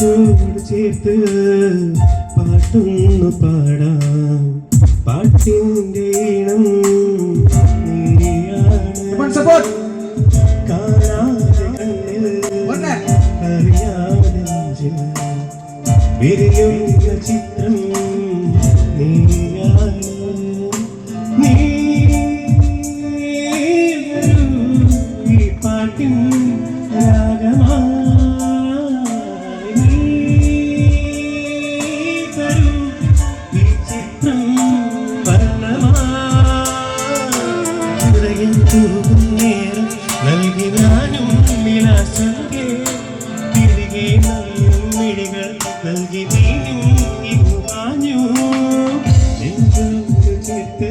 നെഞ്ചോട് ചേർത്ത് പാട്ടൊന്നു പാടാം. പാട്ടിൻ്റെ ഇണം നീയാണ്, കാണാതെ കണ്ണിൽ അറിയാതെ നെഞ്ചിൽ വിരിയുന്ന ചിത്രം നീയാണ്. നീ ഈ പാട്ടിൻ രാഗമായി, നീ തരൂ ഈ ചിത്രം വർണ്ണമായി. ഹൃദയം തൂകും നേരം നൽകി ഞാനും വിലാസംഗേ, തിരികെ നൽകും മിഴികൾ നൽകി നീയും ഇങ്ങു വാഞ്ഞു. നെഞ്ചോട് ചേർത്ത്